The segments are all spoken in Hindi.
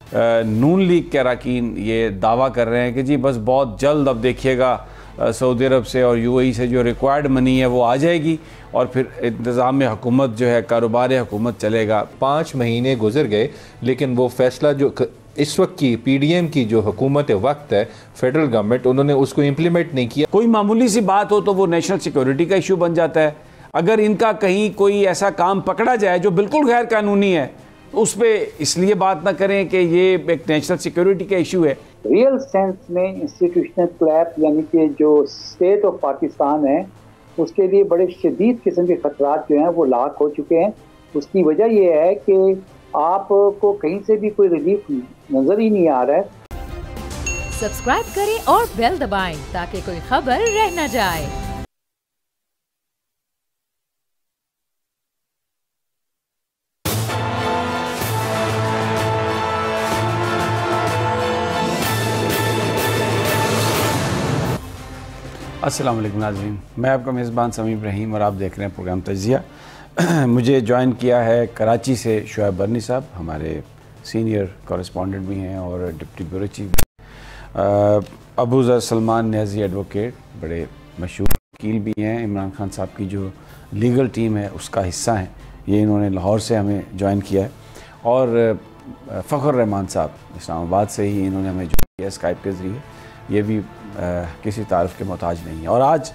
नून लीग के अरकान ये दावा कर रहे हैं कि जी बस बहुत जल्द अब देखिएगा सऊदी अरब से और यूएई से जो रिक्वायर्ड मनी है वो आ जाएगी और फिर इंतज़ाम हुकूमत जो है, कारोबार हुकूमत चलेगा। 5 महीने गुजर गए लेकिन वो फैसला जो इस वक्त की पीडीएम की जो हुकूमत वक्त है, फेडरल गवर्नमेंट, उन्होंने उसको इम्प्लीमेंट नहीं किया। कोई मामूली सी बात हो तो वो नेशनल सिक्योरिटी का इशू बन जाता है। अगर इनका कहीं कोई ऐसा काम पकड़ा जाए जो बिल्कुल गैर कानूनी है, उस पर इसलिए बात ना करें कि ये एक नेशनल सिक्योरिटी का इशू है। रियल सेंस में इंस्टीट्यूशनल कोलैप्स यानी कि जो स्टेट ऑफ पाकिस्तान है उसके लिए बड़े शदीद किस्म के खतरात जो हैं वो लाक हो चुके हैं। उसकी वजह ये है कि आपको कहीं से भी कोई रिलीफ नजर ही नहीं आ रहा है। सब्सक्राइब करें और बेल दबाएं ताकि कोई खबर रह न जाए। अस्सलाम वालेकुम नाज़रीन, मैं आपका मेज़बान समीम रहीम और आप देख रहे हैं प्रोग्राम तजिया। मुझे ज्वाइन किया है कराची से शुएब बरनी साहब, हमारे सीनियर कॉरेस्पॉन्डेंट भी हैं और डिप्टी ब्यूरो चीफ। अबू ज़र सलमान न्याज़ी एडवोकेट, बड़े मशहूर वकील भी हैं। इमरान खान साहब की जो लीगल टीम है उसका हिस्सा हैं। ये इन्होंने लाहौर से हमें ज्वाइन किया है। और फ़खर रहमान साहब इस्लामाबाद से ही इन्होंने हमें ज्वाइन किया स्काइप के ज़रिए। ये भी किसी तारीफ़ के मोहताज नहीं है। और आज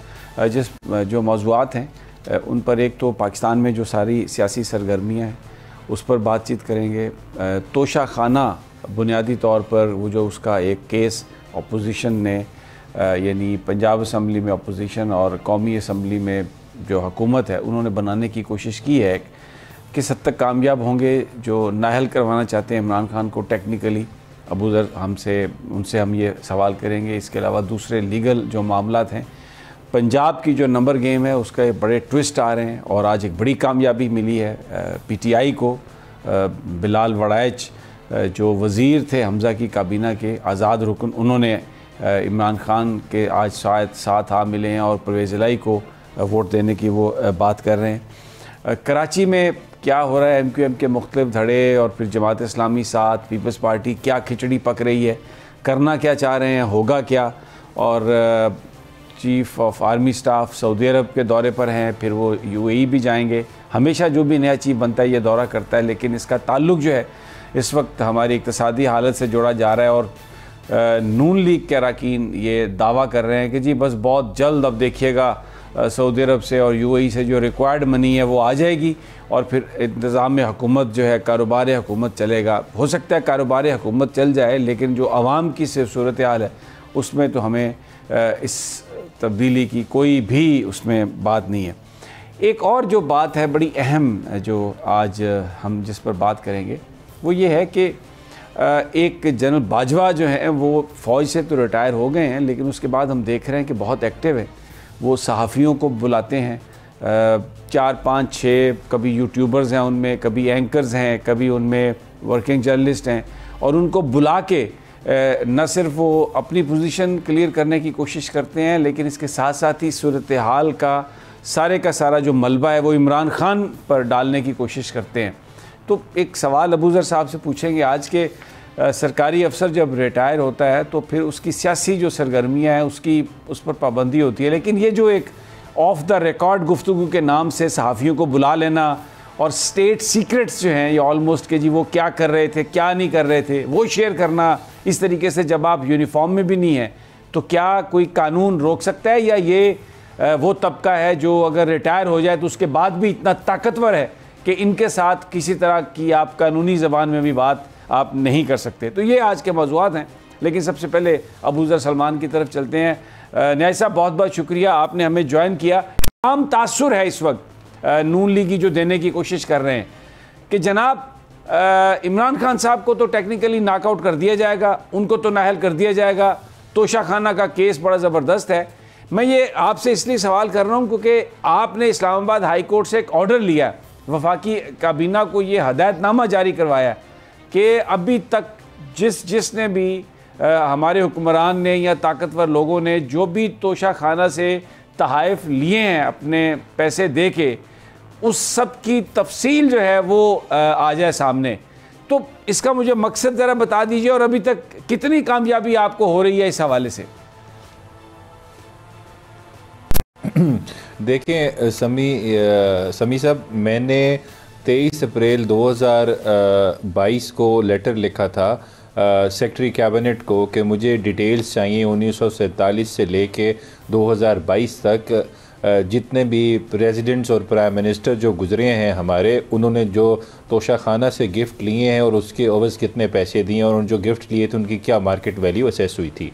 जो मौज़ूआत हैं उन पर एक तो पाकिस्तान में जो सारी सियासी सरगर्मियाँ हैं उस पर बातचीत करेंगे। तोशा खाना बुनियादी तौर पर वो जो उसका एक केस अपोजिशन ने यानी पंजाब असम्बली में अपोजिशन और कौमी असम्बली में जो हुकूमत है उन्होंने बनाने की कोशिश की है, किस हद तक कामयाब होंगे। जो नाअहल करवाना चाहते हैं इमरान खान को टेक्निकली, अबू ज़र उनसे हम ये सवाल करेंगे। इसके अलावा दूसरे लीगल जो मामलात हैं, पंजाब की जो नंबर गेम है उसका बड़े ट्विस्ट आ रहे हैं और आज एक बड़ी कामयाबी मिली है पीटीआई को। बिलाल वड़ाइच जो वज़ीर थे हमज़ा की काबीना के आज़ाद रुकन, उन्होंने इमरान खान के आज शायद साथ आ मिले हैं और परवेज़ इलाही को वोट देने की वो बात कर रहे हैं। कराची में क्या हो रहा है, एमक्यूएम के मुख्तलिफ धड़े और फिर जमात इस्लामी साथ, पीपल्स पार्टी क्या खिचड़ी पक रही है, करना क्या चाह रहे हैं, होगा क्या। और chief of army staff Saudi Arab के दौरे पर हैं, फिर वो यूएई भी जाएंगे। हमेशा जो भी नया चीफ़ बनता है ये दौरा करता है, लेकिन इसका ताल्लुक जो है इस वक्त हमारी इक़्तिसादी हालत से जोड़ा जा रहा है। और नून लीग के अरकान ये दावा कर रहे हैं कि जी बस बहुत जल्द अब देखिएगा सऊदी अरब से और यूएई से जो रिक्वायर्ड मनी है वो आ जाएगी और फिर इंतज़ाम हुकूमत जो है, कारोबार हुकूमत चलेगा। हो सकता है कारोबार हुकूमत चल जाए, लेकिन जो आवाम की सिर्फ सूरत हाल है उसमें तो हमें इस तब्दीली की कोई भी उसमें बात नहीं है। एक और जो बात है बड़ी अहम जो आज हम जिस पर बात करेंगे वो ये है कि एक जनरल बाजवा जो हैं वो फ़ौज से तो रिटायर हो गए हैं, लेकिन उसके बाद हम देख रहे हैं कि बहुत एक्टिव है। वो सहाफ़ियों को बुलाते हैं, 4, 5, 6 कभी यूट्यूबर्स हैं उनमें, कभी एंकर्स हैं, कभी उनमें वर्किंग जर्नलिस्ट हैं, और उनको बुला के न सिर्फ वो अपनी पोजीशन क्लियर करने की कोशिश करते हैं, लेकिन इसके साथ साथ ही सूरत हाल का सारा जो मलबा है वो इमरान खान पर डालने की कोशिश करते हैं। तो एक सवाल अबू ज़र साहब से पूछेंगे, आज के सरकारी अफसर जब रिटायर होता है तो फिर उसकी सियासी जो सरगर्मियाँ हैं उस पर पाबंदी होती है, लेकिन ये जो एक ऑफ द रिकॉर्ड गुफ्तगू के नाम से सहाफ़ियों को बुला लेना और स्टेट सीक्रेट्स जो हैं ये ऑलमोस्ट कि जी वो क्या कर रहे थे, क्या नहीं कर रहे थे, वो शेयर करना इस तरीके से, जब आप यूनिफॉर्म में भी नहीं हैं, तो क्या कोई कानून रोक सकता है? या ये वो तबका है जो अगर रिटायर हो जाए तो उसके बाद भी इतना ताकतवर है कि इनके साथ किसी तरह की आप कानूनी ज़बान में भी बात आप नहीं कर सकते? तो ये आज के मौज़ूआत हैं। लेकिन सबसे पहले अबू ज़र सलमान की तरफ चलते हैं। न्याय साहब, बहुत बहुत शुक्रिया, आपने हमें ज्वाइन किया। आम तासुर है इस वक्त नून लीगी जो देने की कोशिश कर रहे हैं कि जनाब इमरान खान साहब को तो टेक्निकली नॉकआउट कर दिया जाएगा, उनको तो नाअहल कर दिया जाएगा, तोशा खाना का केस बड़ा ज़बरदस्त है। मैं ये आपसे इसलिए सवाल कर रहा हूँ क्योंकि आपने इस्लामाबाद हाई कोर्ट से एक ऑर्डर लिया, वफाकी काबीना को ये हदायतनामा जारी करवाया कि अभी तक जिसने भी हमारे हुक्मरान ने या ताकतवर लोगों ने जो भी तोशा खाना से तहाइफ लिए हैं अपने पैसे दे के, उस सब की तफसील जो है वो आ जाए सामने। तो इसका मुझे मकसद ज़रा बता दीजिए और अभी तक कितनी कामयाबी आपको हो रही है इस हवाले से। देखें समी साहब, मैंने 23 अप्रैल 2022 को लेटर लिखा था सेक्रेटरी कैबिनेट को कि मुझे डिटेल्स चाहिए 1947 से लेके 2022 तक जितने भी प्रेसिडेंट्स और प्राइम मिनिस्टर जो गुजरे हैं हमारे, उन्होंने जो तोशाखाना से गिफ्ट लिए हैं और उसके अवज़ कितने पैसे दिए और उन जो गिफ्ट लिए थे उनकी क्या मार्केट वैल्यू असेस हुई थी।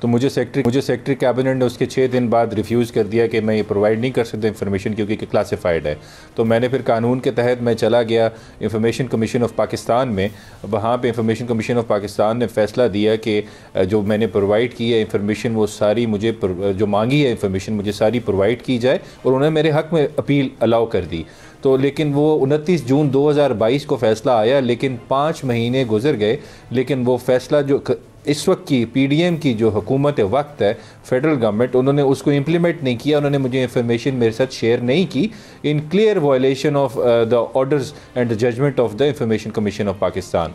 तो मुझे सेक्रेटरी कैबिनेट ने उसके 6 दिन बाद रिफ्यूज़ कर दिया कि मैं ये प्रोवाइड नहीं कर सकता इन्फॉर्मेशन क्योंकि क्लासिफाइड है। तो मैंने फिर कानून के तहत मैं चला गया इंफॉर्मेशन कमीशन ऑफ पाकिस्तान में। वहाँ पे इंफॉर्मेशन कमीशन ऑफ पाकिस्तान ने फ़ैसला दिया कि जो मैंने प्रोवाइड की है इंफॉर्मेशन वो सारी मुझे जो मांगी है इंफॉर्मेशन मुझे सारी प्रोवाइड की जाए और उन्होंने मेरे हक़ में अपील अलाउ कर दी। तो लेकिन वो 29 जून 2022 को फ़ैसला आया, लेकिन 5 महीने गुजर गए, लेकिन वो फ़ैसला जो इस वक्त की पीडीएम की जो हुकूमत वक्त है फेडरल गवर्नमेंट, उन्होंने उसको इम्प्लीमेंट नहीं किया, उन्होंने मुझे इंफॉर्मेशन मेरे साथ शेयर नहीं की in clear violation of the orders and the judgement of the information commission of Pakistan.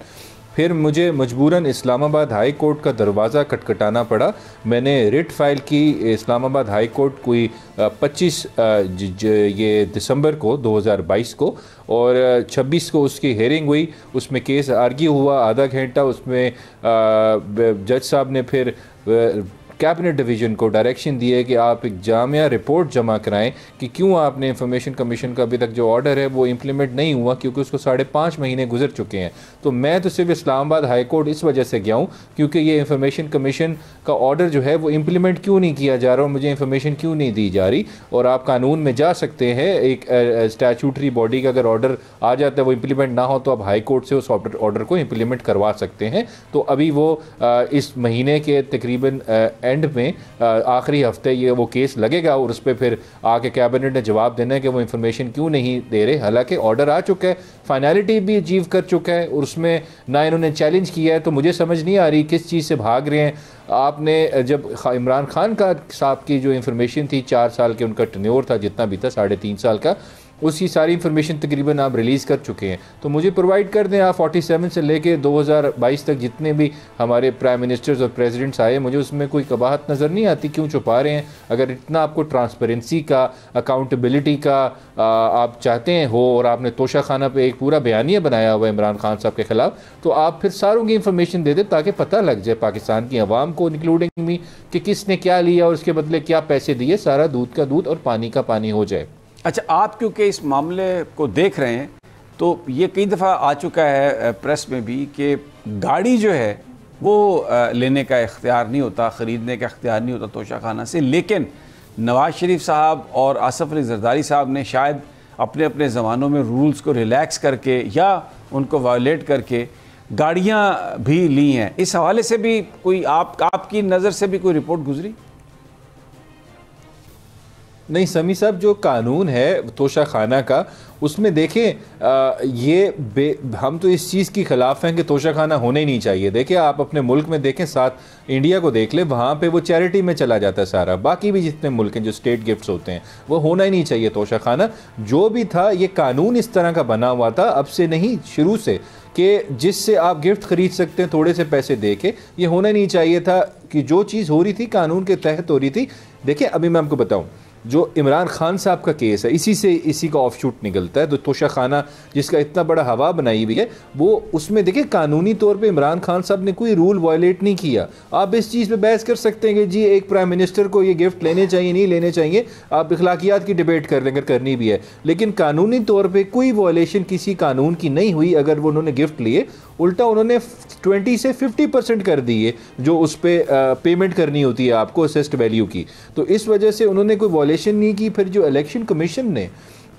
फिर मुझे मजबूरन इस्लामाबाद हाई कोर्ट का दरवाज़ा खटखटाना पड़ा। मैंने रिट फाइल की इस्लामाबाद हाई कोर्ट कोई 25 ये दिसंबर को 2022 को, और 26 को उसकी हेयरिंग हुई। उसमें केस आर्ग्यू हुआ आधा घंटा। उसमें जज साहब ने फिर कैबिनेट डिवीज़न को डायरेक्शन दिए कि आप एक जामिया रिपोर्ट जमा कराएं कि क्यों आपने इंफॉर्मेशन कमीशन का अभी तक जो ऑर्डर है वो इम्प्लीमेंट नहीं हुआ, क्योंकि उसको 5.5 महीने गुजर चुके हैं। तो मैं तो सिर्फ इस्लामाबाद हाई कोर्ट इस वजह से गया हूँ क्योंकि ये इंफॉर्मेशन कमीशन का ऑर्डर जो है वो इम्प्लीमेंट क्यों नहीं किया जा रहा और मुझे इंफॉर्मेशन क्यों नहीं दी जा रही। और आप कानून में जा सकते हैं, एक स्टैचूटरी बॉडी का अगर ऑर्डर आ जाता है वो इम्प्लीमेंट ना हो तो आप हाई कोर्ट से उस ऑर्डर को इम्प्लीमेंट करवा सकते हैं। तो अभी वो इस महीने के तकरीबन एंड में आखिरी हफ्ते ये वो केस लगेगा और उस पर फिर आके कैबिनेट ने जवाब देना है कि वो इंफॉर्मेशन क्यों नहीं दे रहे। हालांकि ऑर्डर आ चुका है, फाइनलिटी भी अचीव कर चुका है और उसमें ना इन्होंने चैलेंज किया है। तो मुझे समझ नहीं आ रही किस चीज़ से भाग रहे हैं। आपने जब इमरान खान का साहब की जो इंफॉर्मेशन थी 4 साल के उनका टेन्योर था, जितना भी था 3.5 साल का, उसकी सारी इंफॉर्मेशन तकरीबन आप रिलीज़ कर चुके हैं। तो मुझे प्रोवाइड कर दें आप 47 से लेके 2022 तक जितने भी हमारे प्राइम मिनिस्टर्स और प्रेसिडेंट्स आए, मुझे उसमें कोई कबाहत नज़र नहीं आती। क्यों छुपा रहे हैं? अगर इतना आपको ट्रांसपेरेंसी का, अकाउंटेबिलिटी का आप चाहते हैं हो और आपने तोशाखाना पे एक पूरा बयानिया बनाया हुआ है इमरान खान साहब के ख़िलाफ़, तो आप फिर सारों की इंफॉर्मेशन दे दें ताकि पता लग जाए पाकिस्तान की आवाम को इंक्लूडिंग मी कि किसने क्या लिया और उसके बदले क्या पैसे दिए। सारा दूध का दूध और पानी का पानी हो जाए। अच्छा, आप क्योंकि इस मामले को देख रहे हैं तो ये कई दफ़ा आ चुका है प्रेस में भी कि गाड़ी जो है वो लेने का इख्तियार नहीं होता, ख़रीदने का इख्तियार नहीं होता तोशाखाना से, लेकिन नवाज़ शरीफ साहब और आसिफ अली जरदारी साहब ने शायद अपने अपने ज़मानों में रूल्स को रिलैक्स करके या उनको वायलेट करके गाड़ियाँ भी ली हैं। इस हवाले से भी कोई आपकी नज़र से भी कोई रिपोर्ट गुजरी? नहीं समी साहब, जो कानून है तोशाखाना का उसमें देखें हम तो इस चीज़ की ख़िलाफ़ हैं कि तोशाखाना होना ही नहीं चाहिए। देखिए आप अपने मुल्क में देखें, साथ इंडिया को देख लें, वहाँ पे वो चैरिटी में चला जाता है सारा। बाकी भी जितने मुल्क हैं जो स्टेट गिफ्ट्स होते हैं वो होना ही नहीं चाहिए तोशाखाना। जो भी था ये कानून इस तरह का बना हुआ था, अब से नहीं शुरू से, कि जिससे आप गिफ्ट ख़रीद सकते हैं थोड़े से पैसे दे के। ये होना नहीं चाहिए था कि जो चीज़ हो रही थी कानून के तहत हो रही थी। देखिए अभी मैं आपको बताऊँ, जो इमरान खान साहब का केस है इसी का ऑफशूट निकलता है। तो तोशाखाना जिसका इतना बड़ा हवा बनाई हुई है वो, उसमें देखिए कानूनी तौर पे इमरान खान साहब ने कोई रूल वायलेट नहीं किया। आप इस चीज़ पे बहस कर सकते हैं कि जी एक प्राइम मिनिस्टर को ये गिफ्ट लेने चाहिए नहीं लेने चाहिए, आप अखलाकियात की डिबेट कर लें अगर करनी भी है, लेकिन कानूनी तौर पर कोई वायलेशन किसी कानून की नहीं हुई। अगर वो उन्होंने गिफ्ट लिए, उल्टा उन्होंने 20 से 50% कर दिए जो उस पर पेमेंट करनी होती है आपको असेस्ड वैल्यू की। तो इस वजह से उन्होंने कोई वायलेशन नहीं की। फिर जो इलेक्शन कमीशन ने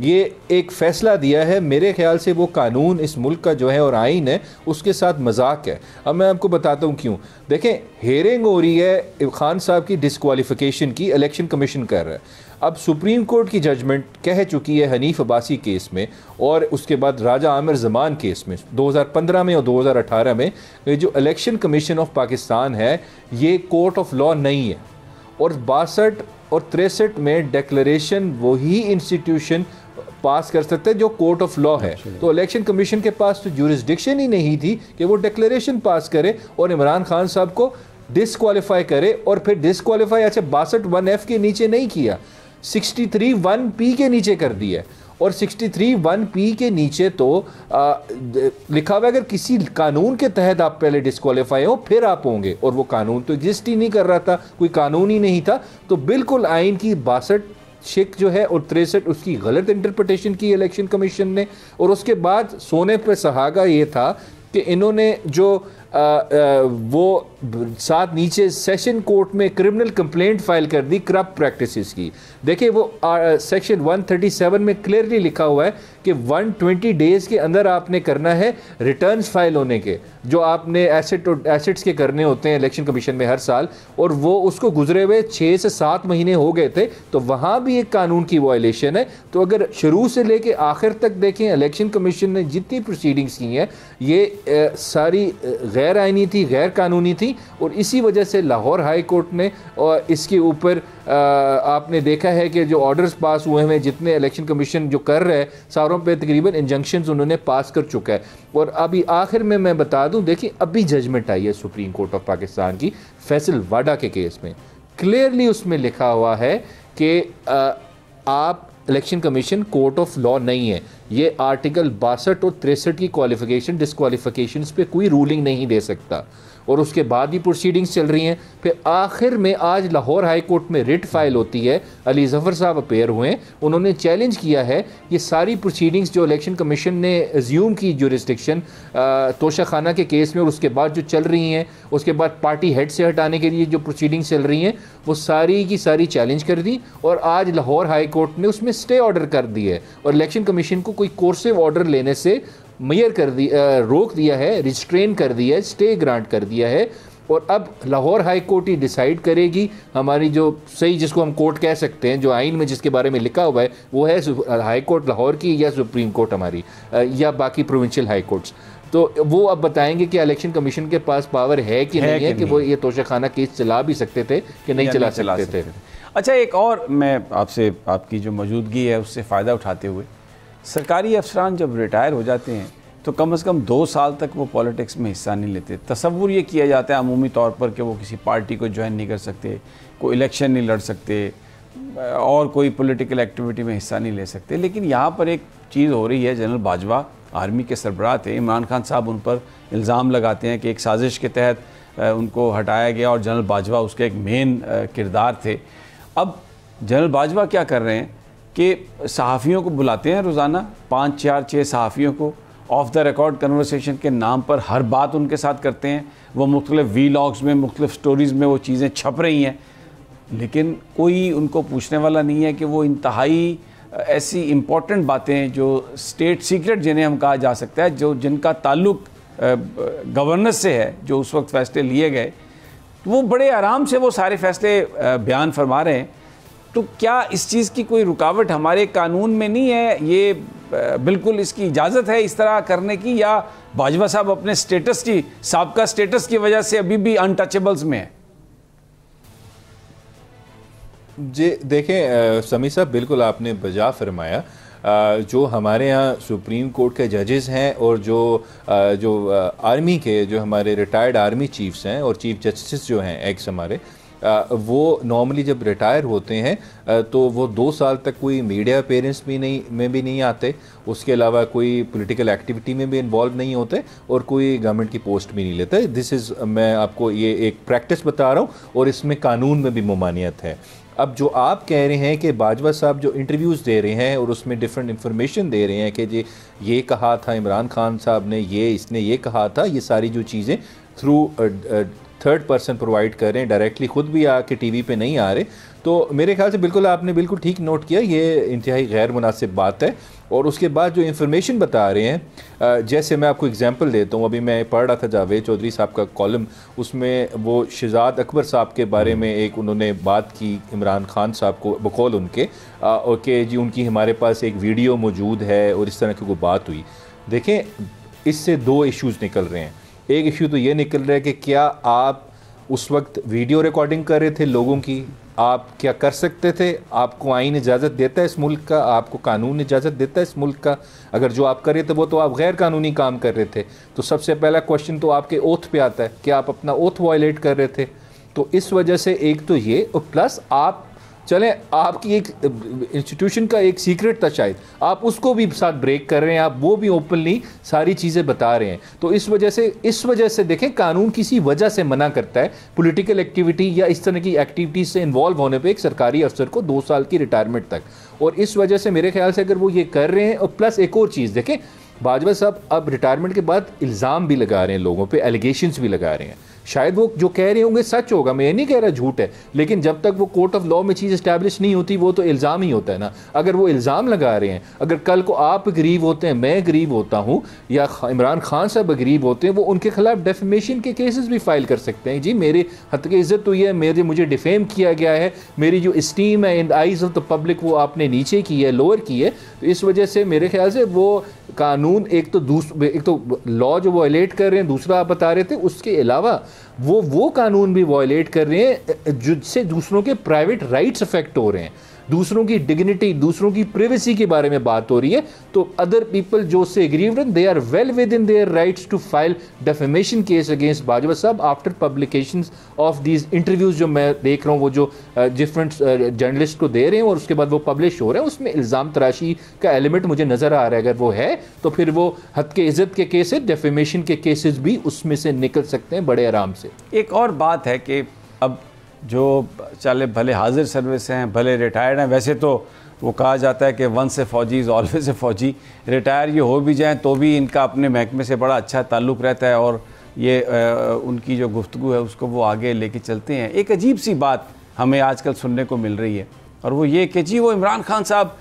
ये एक फ़ैसला दिया है, मेरे ख्याल से वो कानून इस मुल्क का जो है और आइन है उसके साथ मजाक है। अब मैं आपको बताता हूँ क्यों। देखें, हेयरिंग हो रही है खान साहब की डिस्क्वालिफिकेशन की, इलेक्शन कमीशन कर रहा है। अब सुप्रीम कोर्ट की जजमेंट कह चुकी है हनीफ अब्बासी केस में और उसके बाद राजा आमिर ज़मान केस में 2015 में और 2018 में, जो इलेक्शन कमीशन ऑफ पाकिस्तान है ये कोर्ट ऑफ लॉ नहीं है। और 62 और 63 में डिक्लेरेशन वही इंस्टीट्यूशन पास कर सकता है जो कोर्ट ऑफ लॉ है। तो इलेक्शन कमीशन के पास तो ज्यूरिसडिक्शन ही नहीं थी कि वो डिक्लेरेशन पास करे और इमरान खान साहब को डिसक्वालीफाई करे, और फिर डिसक्वालीफाई अच्छा 62(1)(f) के नीचे नहीं किया, 63(1)(p) के नीचे कर दिया। और 63(1)(p) के नीचे तो लिखा हुआ है अगर किसी कानून के तहत आप पहले डिस्क्वालीफाई हो फिर आप होंगे, और वो कानून तो एग्जिस्ट ही नहीं कर रहा था, कोई कानून ही नहीं था। तो बिल्कुल आइन की 62 शिक जो है और 63 उसकी गलत इंटरप्रिटेशन की इलेक्शन कमीशन ने। और उसके बाद सोने पे सुहागा ये था कि इन्होंने जो वो साथ नीचे सेशन कोर्ट में क्रिमिनल कंप्लेंट फाइल कर दी करप्ट प्रैक्टिसेस की। देखिए वो सेक्शन 137 में क्लियरली लिखा हुआ है कि 120 डेज के अंदर आपने करना है रिटर्न्स फाइल होने के, जो आपने एसेट्स के करने होते हैं इलेक्शन कमीशन में हर साल, और वो उसको गुजरे हुए 6 से 7 महीने हो गए थे। तो वहाँ भी एक कानून की वायलेशन है। तो अगर शुरू से लेके आखिर तक देखें इलेक्शन कमीशन ने जितनी प्रोसीडिंग्स की हैं ये सारी गैर आइनी थी, गैर कानूनी थी, और इसी वजह से लाहौर हाई कोर्ट ने और इसके ऊपर आपने देखा है कि जो ऑर्डर्स पास हुए हैं जितने इलेक्शन कमीशन जो कर रहे हैं सारों पे तकरीबन इंजंक्शंस उन्होंने पास कर चुका है। और अभी आखिर में मैं बता दूं, देखिए अभी जजमेंट आई है सुप्रीम कोर्ट ऑफ पाकिस्तान की फैसल वाडा के केस में, क्लियरली उसमें लिखा हुआ है कि आप election commission court of law नहीं है। ये आर्टिकल 62 और 63 की क्वालिफिकेशन डिस्क्वालिफिकेशंस पे कोई रूलिंग नहीं दे सकता, और उसके बाद ही प्रोसीडिंग्स चल रही हैं। फिर आखिर में आज लाहौर हाई कोर्ट में रिट फाइल होती है, अली ज़फ़र साहब अपेयर हुए हैं, उन्होंने चैलेंज किया है ये सारी प्रोसीडिंग्स जो इलेक्शन कमीशन ने एज्यूम की ज्यूरिसडिक्शन तोशा खाना के केस में, और उसके बाद जो चल रही हैं, उसके बाद पार्टी हेड से हटाने के लिए जो प्रोसीडिंग्स चल रही हैं, वो सारी की सारी चैलेंज कर दी। और आज लाहौर हाई कोर्ट ने उसमें स्टे ऑर्डर कर दी है, और इलेक्शन कमीशन को कोई कोर्सिव ऑर्डर लेने से मेयर कर दी, रोक दिया है, रिस्ट्रेन कर दिया है, स्टे ग्रांट कर दिया है। और अब लाहौर हाई कोर्ट ही डिसाइड करेगी हमारी जो सही, जिसको हम कोर्ट कह सकते हैं, जो आइन में जिसके बारे में लिखा हुआ है वो है हाई कोर्ट लाहौर की या सुप्रीम कोर्ट हमारी या बाकी प्रोविंशियल हाई कोर्ट्स। तो वो अब बताएंगे कि इलेक्शन कमीशन के पास पावर है कि नहीं है कि वो ये तोशाखाना केस चला भी सकते थे कि नहीं चला सकते थे। अच्छा, एक और मैं आपसे आपकी जो मौजूदगी है उससे फ़ायदा उठाते हुए, सरकारी अफसरान जब रिटायर हो जाते हैं तो कम से कम 2 साल तक वो पॉलिटिक्स में हिस्सा नहीं लेते। तसव्वुर ये किया जाता है अमूमी तौर पर कि वो किसी पार्टी को ज्वाइन नहीं कर सकते, कोई इलेक्शन नहीं लड़ सकते और कोई पॉलिटिकल एक्टिविटी में हिस्सा नहीं ले सकते। लेकिन यहाँ पर एक चीज़ हो रही है, जनरल बाजवा आर्मी के सरबराह थे, इमरान खान साहब उन पर इल्ज़ाम लगाते हैं कि एक साजिश के तहत उनको हटाया गया और जनरल बाजवा उसके एक मेन किरदार थे। अब जनरल बाजवा क्या कर रहे हैं कि सहाफ़ियों को बुलाते हैं रोज़ाना, 5, 4, 6 सहाफ़ियों को ऑफ द रिकॉर्ड कन्वर्सेशन के नाम पर हर बात उनके साथ करते हैं। वो मुख्तलिफ वीलॉग्स में, मुख्तलिफ स्टोरीज़ में वो चीज़ें छप रही हैं, लेकिन कोई उनको पूछने वाला नहीं है कि वो इंतहाई ऐसी इम्पॉर्टेंट बातें जो स्टेट सीक्रेट जिन्हें हम कहा जा सकता है, जो जिनका ताल्लुक गवर्नेंस से है, जो उस वक्त फ़ैसले लिए गए, तो वो बड़े आराम से वो सारे फ़ैसले बयान फरमा रहे हैं। तो क्या इस चीज़ की कोई रुकावट हमारे कानून में नहीं है? ये बिल्कुल इसकी इजाज़त है इस तरह करने की, या बाजवा साहब अपने स्टेटस की, साबका स्टेटस की वजह से अभी भी अनटचेबल्स में है? जी देखें समी साहब, बिल्कुल आपने बजा फरमाया। जो हमारे यहाँ सुप्रीम कोर्ट के जजेस हैं और जो आर्मी के जो हमारे रिटायर्ड आर्मी चीफ्स हैं और चीफ जस्टिस जो हैं एक्स हमारे, वो नॉर्मली जब रिटायर होते हैं तो वो 2 साल तक कोई मीडिया अपीयरेंस भी नहीं आते, उसके अलावा कोई पॉलिटिकल एक्टिविटी में भी इन्वॉल्व नहीं होते और कोई गवर्नमेंट की पोस्ट भी नहीं लेते। दिस इज़, मैं आपको ये एक प्रैक्टिस बता रहा हूँ और इसमें कानून में भी ममानियत है। अब जो आप कह रहे हैं कि बाजवा साहब जो इंटरव्यूज़ दे रहे हैं और उसमें डिफरेंट इंफॉर्मेशन दे रहे हैं कि जी ये कहा था इमरान खान साहब ने, इसने ये कहा था, ये सारी जो चीज़ें थ्रू थर्ड पर्सन प्रोवाइड कर रहे हैं, डायरेक्टली ख़ुद भी आके टीवी पे नहीं आ रहे, तो मेरे ख्याल से बिल्कुल आपने बिल्कुल ठीक नोट किया, ये इंतहाई गैर मुनासिब बात है। और उसके बाद जो इन्फॉर्मेशन बता रहे हैं, जैसे मैं आपको एग्जांपल देता हूँ, अभी मैं पढ़ रहा था जावेद चौधरी साहब का कॉलम, उसमें वो शहजाद अकबर साहब के बारे में एक उन्होंने बात की इमरान खान साहब को बकौल उनके, और कि जी उनकी हमारे पास एक वीडियो मौजूद है और इस तरह की कोई बात हुई। देखें, इससे 2 इश्यूज़ निकल रहे हैं। एक इशू तो ये निकल रहा है कि क्या आप उस वक्त वीडियो रिकॉर्डिंग कर रहे थे लोगों की आप क्या कर सकते थे? आपको आईन इजाज़त देता है इस मुल्क का, आपको कानून इजाज़त देता है इस मुल्क का? अगर जो आप कर रहे थे वो तो आप गैर कानूनी काम कर रहे थे, तो सबसे पहला क्वेश्चन तो आपके ओथ पे आता है कि आप अपना ओथ वायलेट कर रहे थे। तो इस वजह से एक तो ये, और प्लस आप चलें, आपकी एक इंस्टीट्यूशन का एक सीक्रेट था शायद, आप उसको भी साथ ब्रेक कर रहे हैं, आप वो भी ओपनली सारी चीज़ें बता रहे हैं। तो इस वजह से देखें, कानून किसी वजह से मना करता है पॉलिटिकल एक्टिविटी या इस तरह की एक्टिविटीज़ से इन्वॉल्व होने पे एक सरकारी अफसर को 2 साल की रिटायरमेंट तक। और इस वजह से मेरे ख्याल से अगर वो ये कर रहे हैं, और प्लस एक और चीज़ देखें, बाजवा साहब अब रिटायरमेंट के बाद इल्ज़ाम भी लगा रहे हैं लोगों पे, एलिगेशंस भी लगा रहे हैं। शायद वो जो कह रहे होंगे सच होगा, मैं ये नहीं कह रहा झूठ है, लेकिन जब तक वो कोर्ट ऑफ लॉ में चीज़ इस्टेब्लिश नहीं होती वो तो इल्ज़ाम ही होता है ना। अगर वो इल्ज़ाम लगा रहे हैं, अगर कल को आप गरीब होते हैं, मैं गरीब होता हूँ, या इमरान खान साहब गरीब होते हैं, वो उनके खिलाफ डेफेमेशन के केसेस भी फाइल कर सकते हैं। जी मेरे हद की इज़्ज़त हुई है, मुझे डिफेम किया गया है, मेरी जो इस्टीम है इन आइज़ ऑफ द पब्लिक वो आपने नीचे की है, लोअर की है। तो इस वजह से मेरे ख्याल से वो कानून एक तो लॉ जो वायलेट कर रहे हैं, दूसरा आप बता रहे थे, उसके अलावा वो कानून भी वायलेट कर रहे हैं जिससे दूसरों के प्राइवेट राइट्स अफेक्ट हो रहे हैं, दूसरों की डिग्निटी, दूसरों की प्रिवेसी के बारे में बात हो रही है। तो अदर पीपल जो उससे एग्रीव्ड हैं, they are well within their rights to file defamation case against Bajwa साहब after publications of these interviews जो मैं देख रहा हूँ, वो जो डिफरेंट जर्नलिस्ट को दे रहे हैं और उसके बाद वो पब्लिश हो रहे हैं, उसमें इल्ज़ाम तराशी का एलिमेंट मुझे नज़र आ रहा है। अगर वो है तो फिर वो हद के इज़्ज़त के केसेस, डेफेमेशन के केसेस भी उसमें से निकल सकते हैं बड़े आराम से। एक और बात है कि अब जो चाले भले हाजिर सर्विस हैं, भले रिटायर्ड हैं, वैसे तो वो कहा जाता है कि वन से फ़ौजी इज़ ऑलवेज ए फ़ौजी, रिटायर ये हो भी जाएं तो भी इनका अपने महकमे से बड़ा अच्छा ताल्लुक़ रहता है और ये उनकी जो गुफ्तगू है उसको वो आगे लेके चलते हैं। एक अजीब सी बात हमें आजकल सुनने को मिल रही है, और वो ये कि जी वो इमरान खान साहब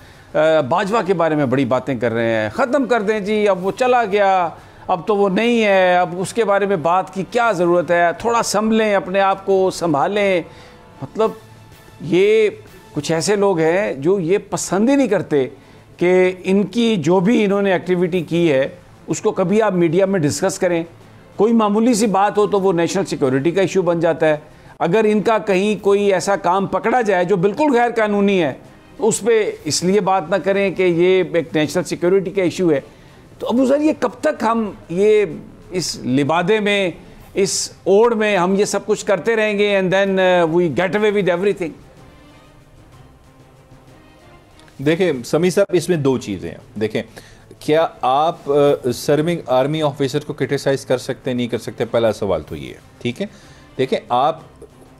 बाजवा के बारे में बड़ी बातें कर रहे हैं, ख़त्म कर दें जी, अब वो चला गया, अब तो वो नहीं है, अब उसके बारे में बात की क्या ज़रूरत है, थोड़ा संभलें, अपने आप को संभालें। मतलब ये कुछ ऐसे लोग हैं जो ये पसंद ही नहीं करते कि इनकी जो भी इन्होंने एक्टिविटी की है उसको कभी आप मीडिया में डिस्कस करें। कोई मामूली सी बात हो तो वो नेशनल सिक्योरिटी का इशू बन जाता है। अगर इनका कहीं कोई ऐसा काम पकड़ा जाए जो बिल्कुल गैर कानूनी है तो उस पर इसलिए बात ना करें कि ये एक नेशनल सिक्योरिटी का इशू है। तो अबू ज़र, ये कब तक हम ये इस लिबादे में, इस ओढ़ में हम ये सब कुछ करते रहेंगे and then we get away with everything? देखें समी साहब, इसमें 2 चीज़ें हैं। देखें, क्या आप सर्विंग आर्मी ऑफिसर को क्रिटिसाइज़ कर सकते हैं, नहीं कर सकते? पहला सवाल तो ये है, ठीक है। देखें, आप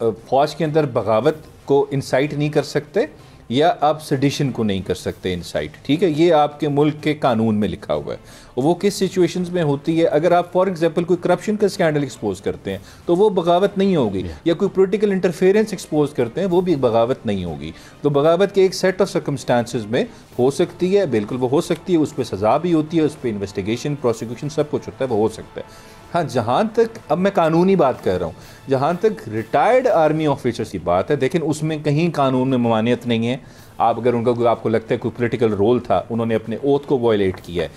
फ़ौज के अंदर बगावत को इंसाइट नहीं कर सकते या आप सेडिशन को नहीं कर सकते इंसाइट, ठीक है। ये आपके मुल्क के कानून में लिखा हुआ है। और वो किस सिचुएशंस में होती है? अगर आप फॉर एग्जांपल कोई करप्शन का स्कैंडल एक्सपोज करते हैं तो वो बगावत नहीं होगी, या कोई पॉलिटिकल इंटरफेरेंस एक्सपोज करते हैं वो भी बगावत नहीं होगी। तो बगावत के एक सेट ऑफ सर्कमस्टांसेस में हो सकती है, बिल्कुल वो हो सकती है, उस पर सज़ा भी होती है, उस पर इन्वेस्टिगेशन, प्रोसिक्यूशन सब कुछ होता है, वो हो सकता है। हाँ, जहाँ तक अब मैं कानूनी बात कर रहा हूँ, जहाँ तक रिटायर्ड आर्मी ऑफिसर्स की बात है, लेकिन उसमें कहीं कानून में ममानियत नहीं है। आप अगर उनका आपको लगता है कोई पॉलिटिकल रोल था, उन्होंने अपने ओथ को वायलेट किया है,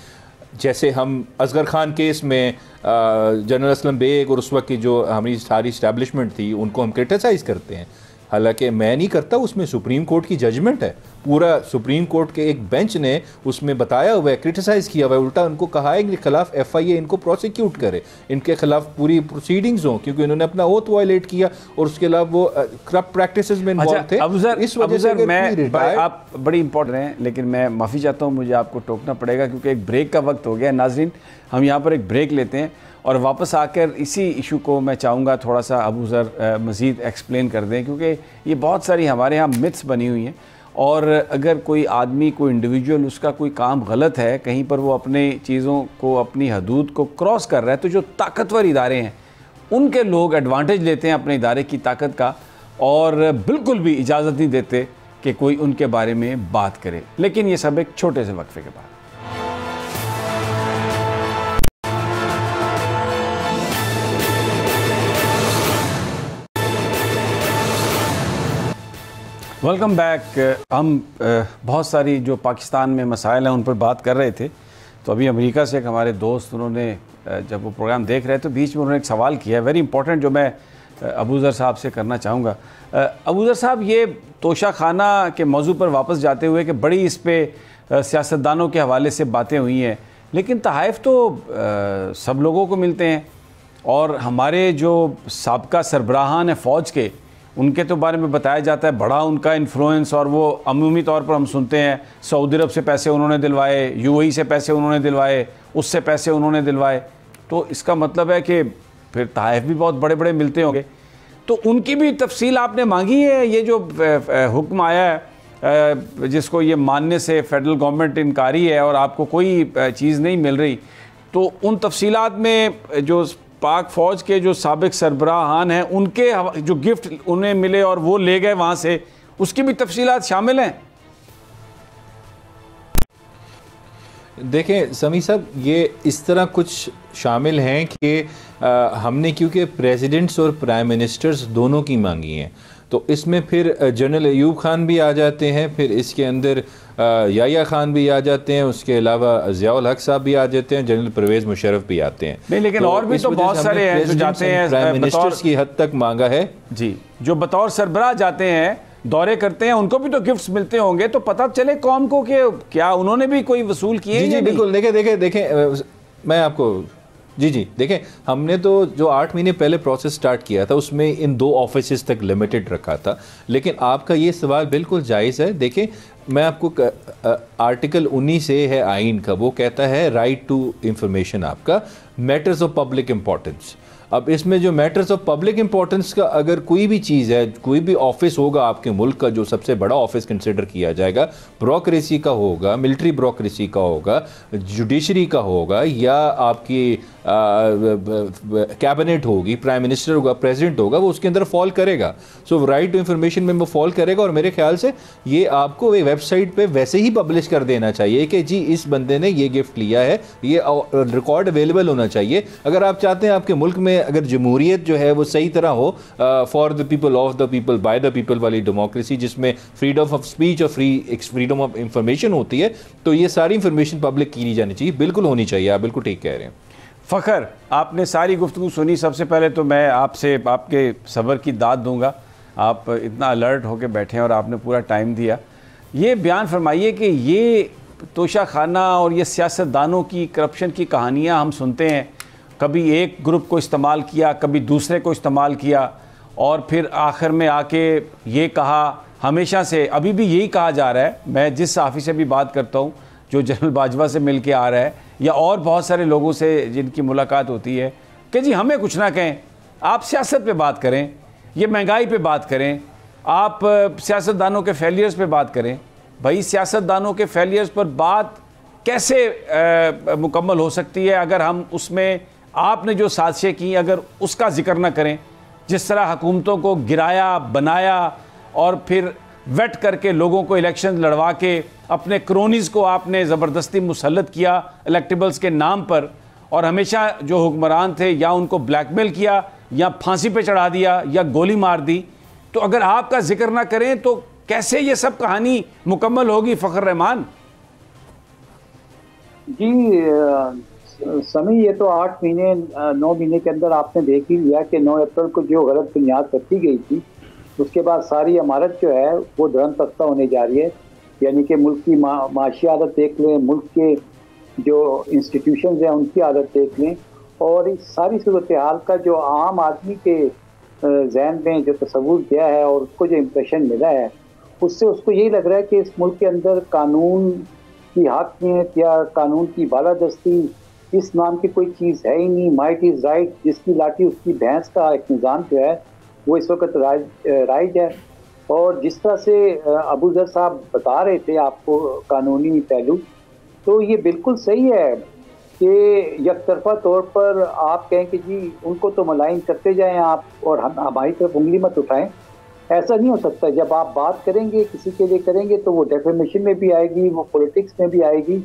जैसे हम असगर खान केस में जनरल असलम बेग और उस वक्त की जो हमारी सारी इस्टेब्लिशमेंट थी उनको हम क्रिटिसाइज़ करते हैं, हालांकि मैं नहीं करता, उसमें सुप्रीम कोर्ट की जजमेंट है, पूरा सुप्रीम कोर्ट के एक बेंच ने उसमें बताया हुआ है, क्रिटिसाइज़ किया हुआ है, उल्टा उनको कहा है इनके खिलाफ FIA इनको प्रोसिक्यूट करे, इनके खिलाफ पूरी प्रोसीडिंग्स हों, क्योंकि उन्होंने अपना ओथ वायलेट किया और उसके खिलाफ वो करप्ट प्रैक्टिसेस में इन्वॉल्व थे। इस वजह से आप बड़ी इंपॉर्टेंट हैं, लेकिन मैं माफ़ी चाहता हूँ, मुझे आपको टोकना पड़ेगा क्योंकि एक ब्रेक का वक्त हो गया। नाजरीन, हम यहाँ पर एक ब्रेक लेते हैं और वापस आकर इसी इशू को मैं चाहूँगा थोड़ा सा अबू ज़र मज़ीद एक्सप्लेन कर दें, क्योंकि ये बहुत सारी हमारे यहाँ मिथ्स बनी हुई हैं। और अगर कोई आदमी, कोई इंडिविजुअल, उसका कोई काम गलत है, कहीं पर वो अपने चीज़ों को, अपनी हदूद को क्रॉस कर रहा है, तो जो ताकतवर इदारे हैं उनके लोग एडवांटेज लेते हैं अपने इदारे की ताकत का और बिल्कुल भी इजाज़त नहीं देते कि कोई उनके बारे में बात करे। लेकिन ये सब एक छोटे से वक्फे के बाद। Welcome back. हम बहुत सारी जो पाकिस्तान में मसाइल हैं उन पर बात कर रहे थे। तो अभी अमेरिका से एक हमारे दोस्त, उन्होंने जब वो प्रोग्राम देख रहे थे, बीच में उन्होंने एक सवाल किया, वेरी इंपॉर्टेंट, जो मैं अबूज़र साहब से करना चाहूँगा। अबूज़र साहब, ये तोशा खाना के मौजू पर वापस जाते हुए कि बड़ी इस पर सियासतदानों के हवाले से बातें हुई हैं, लेकिन तहाइफ तो सब लोगों को मिलते हैं और हमारे जो साबका सरबराहान है फ़ौज के, उनके तो बारे में बताया जाता है बड़ा उनका इन्फ्लुएंस, और वो अमूमी तौर पर हम सुनते हैं सऊदी अरब से पैसे उन्होंने दिलवाए, यूएई से पैसे उन्होंने दिलवाए, उससे पैसे उन्होंने दिलवाए। तो इसका मतलब है कि फिर तहाइफ भी बहुत बड़े बड़े मिलते होंगे। तो उनकी भी तफसील आपने मांगी है? ये जो हुक्म आया है जिसको ये मानने से फेडरल गवर्नमेंट इनकारी है और आपको कोई चीज़ नहीं मिल रही, तो उन तफसीलात में जो पाक फ़ौज के जो साबिक सरबराहान हैं उनके जो गिफ्ट उन्हें मिले और वो ले गए वहाँ से, उसकी भी तफसीलात शामिल हैं? देखें समी साहब, ये इस तरह कुछ शामिल हैं कि हमने क्योंकि प्रेसिडेंट्स और प्राइम मिनिस्टर्स दोनों की मांगी हैं, तो इसमें फिर जनरल अयूब खान भी आ जाते हैं, फिर इसके अंदर याया खान भी आ जाते हैं, उसके अलावा ज़ियाउल हक साहब भी आ जाते हैं, जनरल परवेज़ मुशर्रफ भी आते हैं। नहीं, लेकिन तो और भी तो बहुत सारे हैं जो जाते हैं, प्राइम मिनिस्टर्स की हद तक मांगा है जी, जो बतौर सरबराह जाते हैं, दौरे करते हैं, उनको भी तो गिफ्ट्स मिलते होंगे, तो पता चले कौम को कि क्या उन्होंने भी कोई वसूल किए। जी बिल्कुल। देखें मैं आपको जी देखें, हमने तो जो 8 महीने पहले प्रोसेस स्टार्ट किया था उसमें इन 2 ऑफिसेस तक लिमिटेड रखा था, लेकिन आपका ये सवाल बिल्कुल जायज़ है। देखें, मैं आपको आर्टिकल 19 से है आइन का, वो कहता है राइट टू इंफॉर्मेशन आपका मैटर्स ऑफ पब्लिक इंपॉर्टेंस। अब इसमें जो मैटर्स ऑफ पब्लिक इंपॉर्टेंस का अगर कोई भी चीज़ है, कोई भी ऑफिस होगा आपके मुल्क का जो सबसे बड़ा ऑफिस कंसिडर किया जाएगा, ब्रोक्रेसी का होगा, मिलिट्री ब्रोक्रेसी का होगा, जुडिशरी का होगा, या आपकी कैबिनेट होगी, प्राइम मिनिस्टर होगा, प्रेसिडेंट होगा, वो उसके अंदर फॉल करेगा। सो राइट टू इंफॉर्मेशन में वो फॉल करेगा, और मेरे ख्याल से ये आपको एक वेबसाइट पे वैसे ही पब्लिश कर देना चाहिए कि जी इस बंदे ने ये गिफ्ट लिया है, ये रिकॉर्ड अवेलेबल होना चाहिए। अगर आप चाहते हैं आपके मुल्क में अगर जमहूरियत जो है वो सही तरह हो, for the people, of the people, by the people वाली डेमोक्रेसी, जिसमें फ्रीडम ऑफ स्पीच और फ्रीडम ऑफ इंफॉर्मेशन होती है, तो ये सारी इंफॉर्मेशन पब्लिक की जानी चाहिए, बिल्कुल होनी चाहिए। आप बिल्कुल ठीक कह रहे हैं। फ़खर, आपने सारी गुफ्तगू सुनी। सबसे पहले तो मैं आपसे आपके सब्र की दाद दूंगा, आप इतना अलर्ट होकर बैठे हैं और आपने पूरा टाइम दिया। ये बयान फरमाइए कि ये तोशा खाना और ये सियासतदानों की करप्शन की कहानियाँ हम सुनते हैं, कभी एक ग्रुप को इस्तेमाल किया, कभी दूसरे को इस्तेमाल किया, और फिर आखिर में आके ये कहा, हमेशा से अभी भी यही कहा जा रहा है, मैं जिस सहाफ़ी से भी बात करता हूँ जो जनरल बाजवा से मिल के आ रहा है या और बहुत सारे लोगों से जिनकी मुलाकात होती है, कि जी हमें कुछ ना कहें, आप सियासत पे बात करें, ये महंगाई पे बात करें, आप सियासतदानों के फेलियर्स पे बात करें। भाई, सियासतदानों के फेलियर्स पर बात कैसे मुकम्मल हो सकती है अगर हम उसमें आपने जो साजिशें की अगर उसका जिक्र ना करें? जिस तरह हुकूमतों को गिराया, बनाया और फिर वेट करके लोगों को इलेक्शन लड़वा के अपने क्रोनीज़ को आपने ज़बरदस्ती मुसल्लत किया इलेक्टेबल्स के नाम पर, और हमेशा जो हुक्मरान थे या उनको ब्लैकमेल किया या फांसी पे चढ़ा दिया या गोली मार दी। तो अगर आपका जिक्र ना करें तो कैसे ये सब कहानी मुकम्मल होगी फ़खर रहमान? जी समी, ये तो 8 महीने 9 महीने के अंदर आपने देख ही लिया कि 9 अप्रैल को जो गलत बुनियाद रखी गई थी, उसके बाद सारी इमारत जो है वो धर्मतख्ता होने जा रही है। यानी कि मुल्क की माशी आदत देख लें, मुल्क के जो इंस्टीट्यूशंस हैं उनकी आदत देख लें, और इस सारी सूरत हाल का जो आम आदमी के जहन में जो तस्वुर किया है और उसको जो इम्प्रेशन मिला है, उससे उसको यही लग रहा है कि इस मुल्क के अंदर कानून की हाकिमियत या कानून की बालादस्ती इस नाम की कोई चीज़ है ही नहीं। माइट इज़ राइट, जिसकी लाठी उसकी भैंस का एक निज़ाम जो है वो इस वक्त राइज है। और जिस तरह से अबूज़र साहब बता रहे थे आपको कानूनी पहलू, तो ये बिल्कुल सही है कि यकतरफा तौर पर आप कहें कि जी उनको तो मलाइन करते जाएं आप और हम हमारी तरफ उंगली मत उठाएं, ऐसा नहीं हो सकता। जब आप बात करेंगे किसी के लिए करेंगे तो वो डेफेमेशन में भी आएगी, वो पॉलिटिक्स में भी आएगी।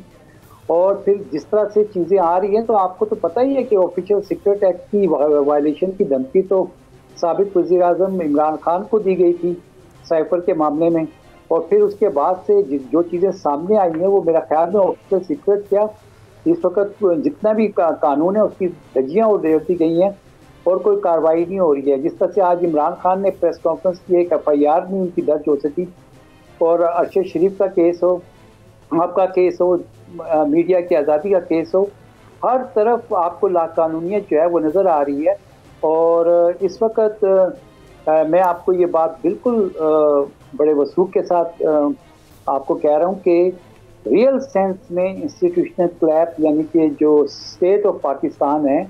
और फिर जिस तरह से चीज़ें आ रही हैं तो आपको तो पता ही है कि ऑफिशियल सीक्रेट एक्ट की वायलेशन की धमकी तो साबिक वज़ीर आज़म इमरान खान को दी गई थी साइफर के मामले में, और फिर उसके बाद से जो चीज़ें सामने आई हैं वो मेरा ख्याल में ऑफिशियल सीक्रेट क्या, इस वक्त जितना भी कानून है उसकी धज्जियाँ उड़ती गई हैं। और कोई कार्रवाई नहीं हो रही है। जिस तरह से आज इमरान खान ने प्रेस कॉन्फ्रेंस की, एक FIR नहीं उनकी दर्ज हो सकी, और अरशद शरीफ का केस हो, आपका केस हो, मीडिया की आज़ादी का केस हो, हर तरफ आपको लाकानूनियत जो है वो नज़र आ रही है। और इस वक्त मैं आपको ये बात बिल्कुल बड़े वसूख के साथ आपको कह रहा हूँ कि रियल सेंस में इंस्टीट्यूशनल क्लैप यानी कि जो स्टेट ऑफ पाकिस्तान है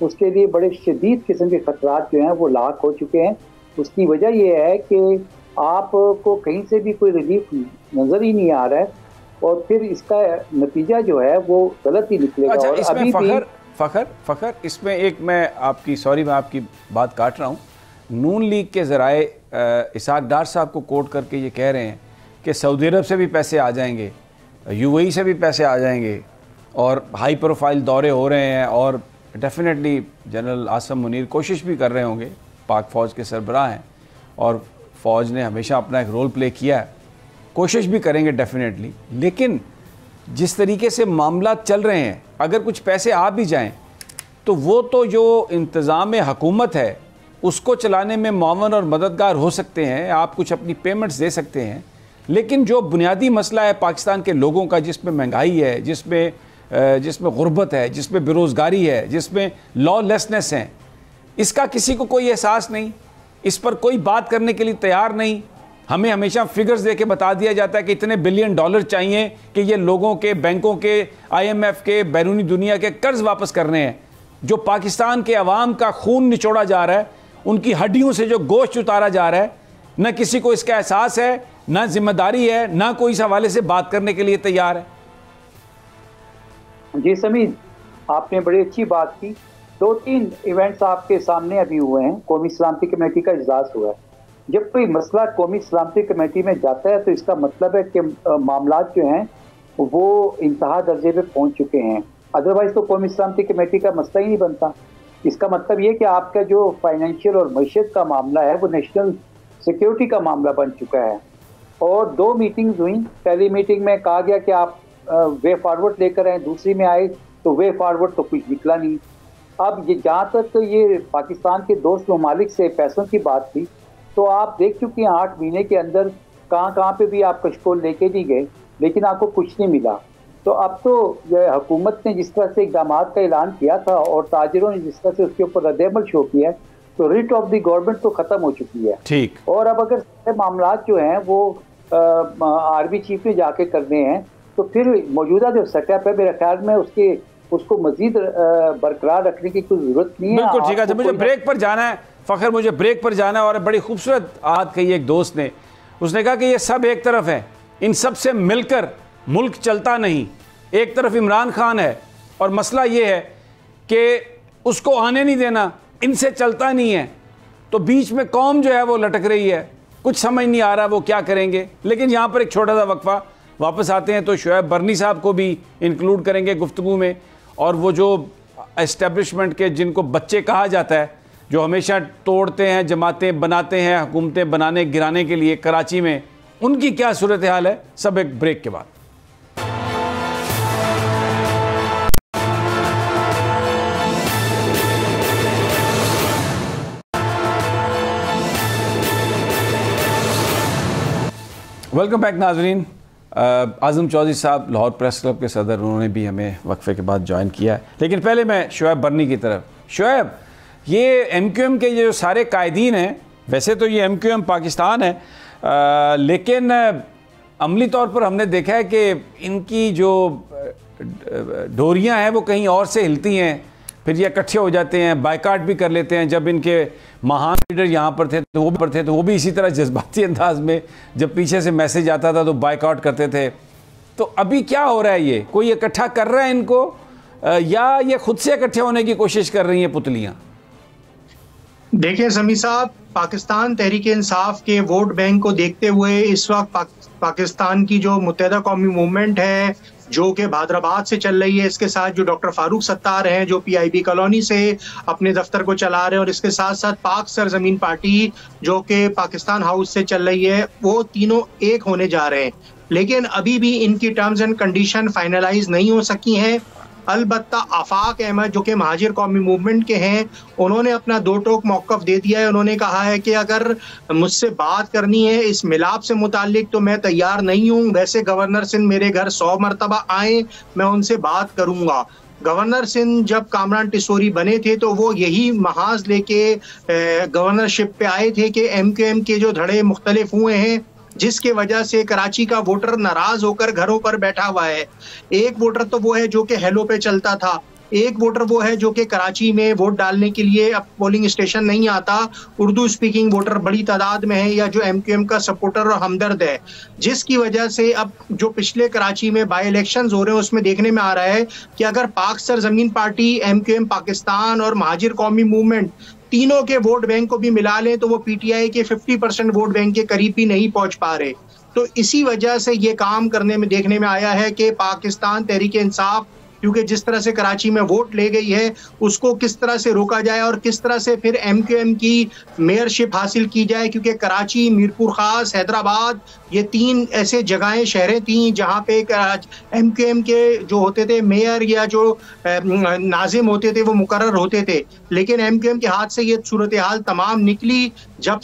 उसके लिए बड़े शदीद किस्म के खतरात जो हैं वो लाक हो चुके हैं। उसकी वजह ये है कि आपको कहीं से भी कोई रिलीफ नज़र ही नहीं आ रहा है, और फिर इसका नतीजा जो है वो गलत ही निकलेगा। अच्छा, और इसमें अभी फ़खर इसमें एक मैं आपकी बात काट रहा हूँ। नून लीग के ज़राए इसाक डार साहब को कोट करके ये कह रहे हैं कि सऊदी अरब से भी पैसे आ जाएंगे, UAE से भी पैसे आ जाएंगे, और हाई प्रोफाइल दौरे हो रहे हैं, और डेफिनेटली जनरल आसम मुनीर कोशिश भी कर रहे होंगे, पाक फ़ौज के सरबराह हैं और फ़ौज ने हमेशा अपना एक रोल प्ले किया है, कोशिश भी करेंगे डेफिनेटली। लेकिन जिस तरीके से मामला चल रहे हैं, अगर कुछ पैसे आ भी जाएं तो वो तो जो इंतज़ाम हुकूमत है उसको चलाने में मावन और मददगार हो सकते हैं, आप कुछ अपनी पेमेंट्स दे सकते हैं, लेकिन जो बुनियादी मसला है पाकिस्तान के लोगों का, जिसमें महंगाई है, जिसमें गुर्बत है, जिसमें बेरोज़गारी है, जिसमें लॉलेसनेस है, इसका किसी को कोई एहसास नहीं, इस पर कोई बात करने के लिए तैयार नहीं। हमें हमेशा फिगर्स दे के बता दिया जाता है कि इतने बिलियन डॉलर चाहिए कि ये लोगों के, बैंकों के, IMF के, बैरूनी दुनिया के कर्ज वापस करने हैं। जो पाकिस्तान के अवाम का खून निचोड़ा जा रहा है, उनकी हड्डियों से जो गोश्त उतारा जा रहा है, न किसी को इसका एहसास है, न जिम्मेदारी है, न कोई इस हवाले से बात करने के लिए तैयार है। जी समीर, आपने बड़ी अच्छी बात की। 2-3 इवेंट्स आपके सामने अभी हुए हैं। कौमी सलामती कमेटी का इजलास हुआ है। जब कोई मसला कौमी सलामती कमेटी में जाता है तो इसका मतलब है कि मामलात जो हैं वो इंतहा दर्जे पे पहुंच चुके हैं, अदरवाइज तो कौमी सलामती कमेटी का मसला ही नहीं बनता। इसका मतलब ये कि आपका जो फाइनेंशियल और मईशत का मामला है वो नेशनल सिक्योरिटी का मामला बन चुका है। और 2 मीटिंग्स हुई। पहली मीटिंग में कहा गया कि आप वे फॉरवर्ड लेकर आए, दूसरी में आए तो वे फॉरवर्ड तो कुछ निकला नहीं। अब ये जहाँ तक तो ये पाकिस्तान के दोस्त ममालिक से पैसों की बात थी, तो आप देख चुके हैं 8 महीने के अंदर कहाँ पे भी आप कशकोल लेके नहीं गए, लेकिन आपको कुछ नहीं मिला। तो अब तो हुकूमत ने जिस तरह से इकदाम का ऐलान किया था और ताजिरों ने जिस तरह से उसके ऊपर रद्द-ए-अमल शो किया है, तो रिट ऑफ द गवर्नमेंट तो ख़त्म हो चुकी है। ठीक। और अब अगर सारे मामला जो हैं वो आर्मी चीफ में जाके करने हैं, तो फिर मौजूदा जो सेटअप है मेरे ख्याल में उसको मजीद बरकरार रखने की कोई जरूरत नहीं है। बिल्कुल ठीक है। मुझे ब्रेक पर जाना है फ़खर, मुझे ब्रेक पर जाना है। और बड़ी खूबसूरत बात कही एक दोस्त ने, उसने कहा कि ये सब एक तरफ है, इन सब से मिलकर मुल्क चलता नहीं। एक तरफ इमरान खान है और मसला ये है कि उसको आने नहीं देना, इनसे चलता नहीं है, तो बीच में कौम जो है वो लटक रही है, कुछ समझ नहीं आ रहा वो क्या करेंगे। लेकिन यहाँ पर एक छोटा सा वक्फा, वापस आते हैं तो शुएब बरनी साहब को भी इंक्लूड करेंगे गुफ्तगू में। और वो जो एस्टेब्लिशमेंट के जिनको बच्चे कहा जाता है, जो हमेशा तोड़ते हैं, जमातें बनाते हैं हुकूमतें बनाने गिराने के लिए कराची में, उनकी क्या सूरत हाल है, सब एक ब्रेक के बाद। वेलकम बैक नाजरीन। आज़म चौधरी साहब लाहौर प्रेस क्लब के सदर, उन्होंने भी हमें वक्फे के बाद ज्वाइन किया है। लेकिन पहले मैं शुएब बरनी की तरफ। शुएब, ये MQM के जो सारे कायदीन हैं, वैसे तो ये MQM पाकिस्तान है, लेकिन अमली तौर पर हमने देखा है कि इनकी जो डोरियां हैं वो कहीं और से हिलती हैं, फिर ये इकट्ठे हो जाते हैं, बायकाट भी कर लेते हैं। जब इनके महान लीडर यहाँ पर थे तो वो भी इसी तरह जज्बाती अंदाज में जब पीछे से मैसेज आता था तो बायकाट करते थे। तो अभी क्या हो रहा है, ये कोई इकट्ठा कर रहा है इनको, या ये खुद से इकट्ठे होने की कोशिश कर रही हैं पुतलियाँ? देखिए समी साहब, पाकिस्तान तहरीक इंसाफ के वोट बैंक को देखते हुए इस वक्त पाकिस्तान की जो मुत्तहिदा कौमी मूवमेंट है, जो कि हैदराबाद से चल रही है, इसके साथ जो डॉक्टर फारूक सत्तार हैं जो PIB कॉलोनी से अपने दफ्तर को चला रहे हैं, और इसके साथ साथ पाक सरजमीन पार्टी जो कि पाकिस्तान हाउस से चल रही है, वो तीनों एक होने जा रहे हैं। लेकिन अभी भी इनकी टर्म्स एंड कंडीशन फाइनलाइज नहीं हो सकी हैं। अलबत्ता आफाक अहमद जो कि महाजिर कौमी मूवमेंट के हैं, उन्होंने अपना दो टोक मौक़िफ़ दे दिया है। उन्होंने कहा है कि अगर मुझसे बात करनी है इस मिलाप से मुताल्लिक तो मैं तैयार नहीं हूँ, वैसे गवर्नर सिंध मेरे घर 100 मरतबा आए, मैं उनसे बात करूँगा। गवर्नर सिंध जब कामरान टिसोरी बने थे तो वो यही महाज लेके गवर्नरशिप पे आए थे कि MQM के जो धड़े मुख्तलिफ हुए हैं, जिसके वजह से कराची का वोटर नाराज होकर घरों पर बैठा हुआ है। एक वोटर तो वो है जो कि हेलो पे चलता था, एक वोटर वो है जो कि कराची में वोट डालने के लिए अब पोलिंग स्टेशन नहीं आता, उर्दू स्पीकिंग वोटर बड़ी तादाद में है या जो MQM का सपोर्टर और हमदर्द है, जिसकी वजह से अब जो पिछले कराची में बाई इलेक्शंस हो रहे हैं उसमें देखने में आ रहा है कि अगर पाक सरजमीन पार्टी, MQM पाकिस्तान और महाजिर कौमी मूवमेंट तीनों के वोट बैंक को भी मिला लें तो वो PTI के 50% वोट बैंक के करीब भी नहीं पहुंच पा रहे। तो इसी वजह से ये काम करने में देखने में आया है कि पाकिस्तान तहरीक इंसाफ, क्योंकि जिस तरह से कराची में वोट ले गई है उसको किस तरह से रोका जाए और किस तरह से फिर MQM की मेयरशिप हासिल की जाए, क्योंकि कराची, मीरपुर खास, हैदराबाद, ये 3 ऐसे जगहें, शहरें थीं जहाँ पे MQM के जो होते थे मेयर या जो नाजिम होते थे वो मुकर्रर होते थे। लेकिन MQM के हाथ से ये सूरत हाल तमाम निकली जब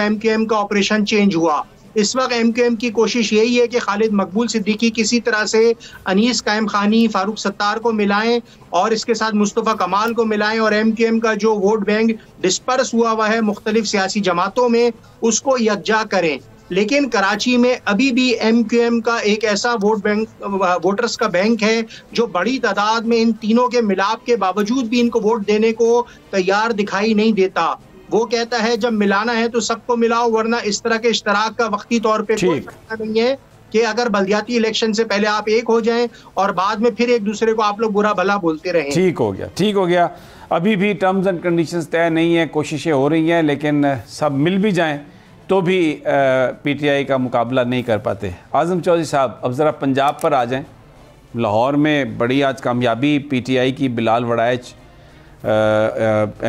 MQM का ऑपरेशन चेंज हुआ। इस वक्त MQM की कोशिश यही है कि खालिद मकबूल सिद्दीकी किसी तरह से अनीस कायम खानी, फारूक सत्तार को मिलाएं और इसके साथ मुस्तफ़ा कमाल को मिलाएं और MQM का जो वोट बैंक डिस्पर्स हुआ है मुख्तलिफ सियासी जमातों में उसको यकजा करें। लेकिन कराची में अभी भी MQM का एक ऐसा वोटर्स का बैंक है जो बड़ी तादाद में इन तीनों के मिलाप के बावजूद भी इनको वोट देने को तैयार दिखाई नहीं देता। वो कहता है जब मिलाना है तो सबको मिलाओ, वरना इस तरह के इश्तराक का वक्ती तौर पे कोई फायदा नहीं है कि अगर बल्दियाती इलेक्शन से पहले आप एक हो जाएं और बाद में फिर एक दूसरे को आप लोग बुरा भला बोलते रहें। ठीक हो गया। अभी भी टर्म्स एंड कंडीशंस तय नहीं है, कोशिशें हो रही हैं, लेकिन सब मिल भी जाएं तो भी PTI का मुकाबला नहीं कर पाते। आज़म चौधरी साहब, अब ज़रा पंजाब पर आ जाएं। लाहौर में बड़ी आज कामयाबी PTI की, बिलाल वड़ाइच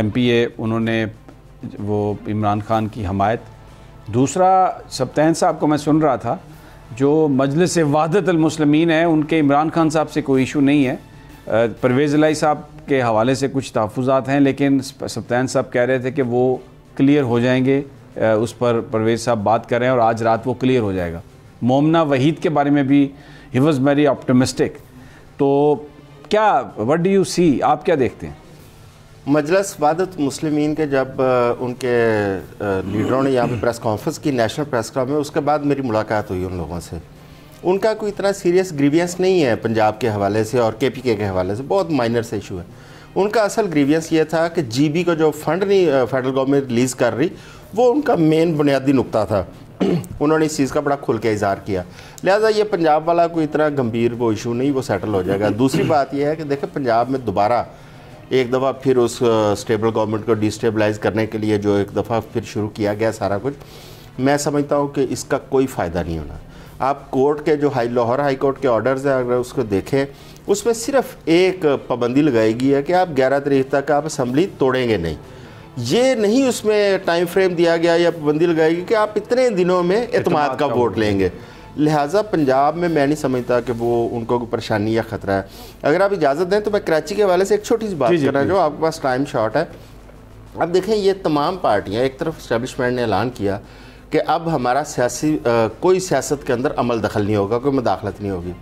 MPA, उन्होंने वो इमरान खान की हमायत। दूसरा, सब्तैन साहब को मैं सुन रहा था, जो मजलिस वहदत अल मुस्लिमीन है, उनके इमरान खान साहब से कोई इशू नहीं है, परवेज़ इलाही साहब के हवाले से कुछ तहफ़्फ़ुज़ात हैं, लेकिन सब्तैन साहब कह रहे थे कि वो क्लियर हो जाएंगे, उस पर परवेज़ साहब बात कर रहे हैं और आज रात वो क्लियर हो जाएगा। मोमना वहीद के बारे में भी ही वॉज़ वेरी ऑप्टिमिस्टिक। तो क्या, व्हाट डू यू सी, आप क्या देखते हैं? मजलिस वहदत मुस्लिमीन के जब उनके लीडरों ने यहाँ पे प्रेस कॉन्फ्रेंस की, नेशनल प्रेस क्लब में, उसके बाद मेरी मुलाकात हुई उन लोगों से। उनका कोई इतना सीरियस ग्रीवियंस नहीं है पंजाब के हवाले से और KPK के हवाले से, बहुत माइनर से इशू है। उनका असल ग्रीवियंस ये था कि GB को जो फंड नहीं फेडरल गवर्नमेंट रिलीज़ कर रही, वो उनका मेन बुनियादी नुकता था। उन्होंने इस चीज़ का बड़ा खुल के इज़हार किया। लिहाजा ये पंजाब वाला कोई इतना गंभीर वो इशू नहीं, वो सेटल हो जाएगा। दूसरी बात यह है कि देखें, पंजाब में दोबारा एक दफ़ा फिर उस स्टेबल गवर्नमेंट को डिस्टेबलाइज करने के लिए जो एक दफ़ा फिर शुरू किया गया सारा कुछ, मैं समझता हूँ कि इसका कोई फ़ायदा नहीं होना। आप कोर्ट के जो लाहौर हाई कोर्ट के ऑर्डर्स हैं, अगर उसको देखें, उसमें सिर्फ एक पाबंदी लगाई गई है कि आप 11 तारीख तक आप असम्बली तोड़ेंगे नहीं। ये नहीं उसमें टाइम फ्रेम दिया गया या पाबंदी लगाई गई कि आप इतने दिनों में एतमाद का वोट लेंगे। लिहाजा पंजाब में मैं नहीं समझता कि वो उनको कोई परेशानी या ख़तरा है। अगर आप इजाज़त दें तो मैं कराची के हवाले से एक छोटी सी बात करना, जो आपके पास टाइम शॉर्ट है। अब देखें, ये तमाम पार्टियां, एक तरफ इस्टेब्लिशमेंट ने ऐलान किया कि अब हमारा कोई सियासत के अंदर अमल दखल नहीं होगा, कोई मुदाखलत नहीं होगी।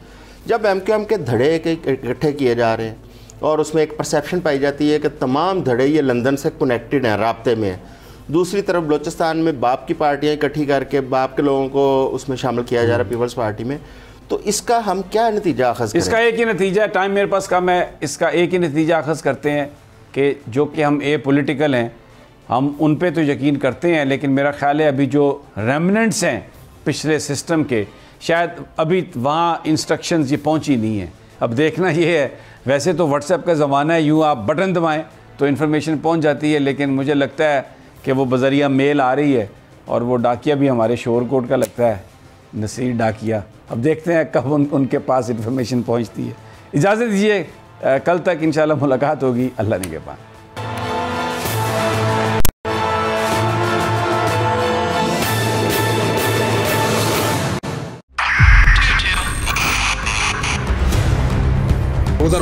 जब MQM के धड़े इकट्ठे किए जा रहे हैं और उसमें एक परसेप्शन पाई जाती है कि तमाम धड़े ये लंदन से कनेक्टेड हैं, राब्ते में हैं। दूसरी तरफ बलोचिस्तान में बाप की पार्टियां इकट्ठी करके बाप के लोगों को उसमें शामिल किया जा रहा है पीपल्स पार्टी में। तो इसका हम क्या नतीजा अखज़ करें? इसका एक ही नतीजा, टाइम मेरे पास कम है, इसका एक ही नतीजा अखज़ करते हैं कि जो कि हम पॉलिटिकल हैं, हम उन पे तो यकीन करते हैं, लेकिन मेरा ख्याल है अभी जो रेमिनेंट्स हैं पिछले सिस्टम के, शायद अभी वहाँ इंस्ट्रक्शंस ये पहुँची नहीं है। अब देखना ये है, वैसे तो व्हाट्सएप का ज़माना है, यूँ आप बटन दबाएँ तो इन्फॉर्मेशन पहुँच जाती है, लेकिन मुझे लगता है कि वो बज़रिया मेल आ रही है और वो डाकिया भी हमारे शोरकोट का लगता है, नसीर डाकिया। अब देखते हैं कब उनके पास इन्फॉर्मेशन पहुंचती है। इजाज़त दीजिए, कल तक इंशाल्लाह मुलाकात होगी, अल्लाह निगहबान।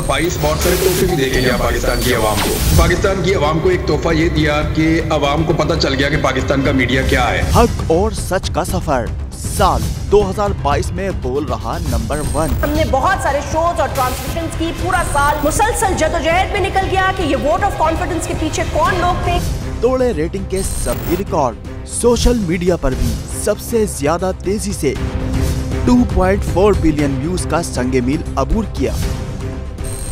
2022 बहुत सारे तोहफे भी देके गया पाकिस्तान की आवाम को। पाकिस्तान की आवाम को एक तोहफा ये दिया कि आवाम को पता चल गया कि पाकिस्तान का मीडिया क्या है। हक और सच का सफर साल 2022 में बोल रहा नंबर 1। हमने बहुत सारे शोज और ट्रांसमिशंस की, पूरा साल मुसलसल जदोजहद में निकल गया कि ये वोट ऑफ कॉन्फिडेंस के पीछे कौन लोग थे। तोड़े रेटिंग के सभी रिकॉर्ड। सोशल मीडिया पर भी सबसे ज्यादा तेजी से 2.4 बिलियन व्यूज का संगे मील अबूर किया।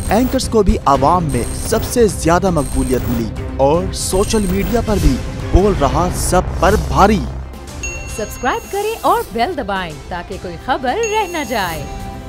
एंकर्स को भी आवाम में सबसे ज्यादा मकबूलियत मिली और सोशल मीडिया पर भी बोल रहा सब पर भारी। सब्सक्राइब करें और बेल दबाएं ताकि कोई खबर रह न जाए।